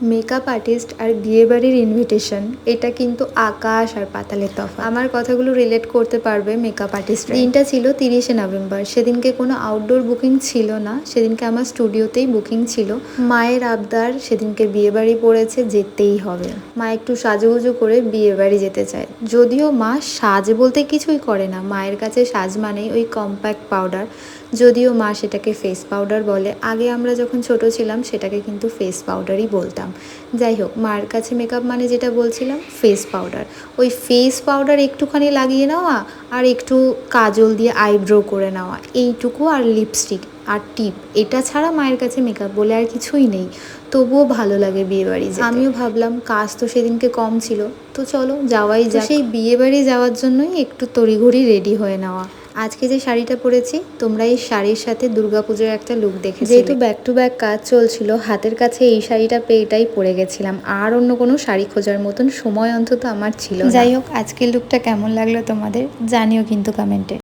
Makeup artist আর বিয়েবাড়ির invitation, এটা কিন্তু আকাশ আর পাতালের তফাৎ। আমার কথাগুলো রিলেট করতে পারবে মেকআপ আর্টিস্ট। দিনটা ছিল 30শে নভেম্বর। সেদিনকে কোনো আউটডোর বুকিং ছিল না, সেদিনকে আমার স্টুডিওতেই বুকিং ছিল। মায়ের আবদার, সেদিনকে বিয়েবাড়ি পড়েছে, যেতেই হবে। মা একটু সাজুগুজু করে বিয়েবাড়ি যেতে চায়। যদিও মা সাজ বলতে কিছুই করে না, মায়ের কাছে সাজ মানেই ওই কম্প্যাক্ট পাউডার। যদিও মা সেটাকে ফেস পাউডার বলে, আগে আমরা যখন ছোট ছিলাম সেটাকে কিন্তু ফেস পাউডারই বলতাম। যাই হোক, মার কাছে মেকআপ মানে যেটা বলছিলাম ফেস পাউডার। ওই ফেস পাউডার একটুখানি লাগিয়ে নেওয়া আর একটু কাজল দিয়ে আইব্রো করে নেওয়া, এইটুকু, আর লিপস্টিক আর টিপ, এটা ছাড়া মায়ের কাছে মেকআপ বলে আর কিছুই নেই। তবুও ভালো লাগে বিয়েবাড়ি যেতে। আমিও ভাবলাম কাজ তো সেদিনকে কম ছিল, তো চলো যাওয়াই যাক। সেই বিয়েবাড়ি যাওয়ার জন্যই একটু তড়িঘড়ি রেডি হয়ে নেওয়া। আজকে যে শাড়িটা পরেছি, তোমরা এই শাড়ির সাথে দুর্গাপুজোর একটা লুক দেখেছিলে। যেহেতু ব্যাক টু ব্যাক কাজ চলছিল, হাতের কাছে এই শাড়িটা পেয়ে এটাই পরে গেছিলাম। আর অন্য কোনো শাড়ি খোঁজার মতন সময় অন্তত আমার ছিল না। যাই হোক, আজকের লুকটা কেমন লাগলো তোমাদের জানিও কিন্তু কমেন্টে।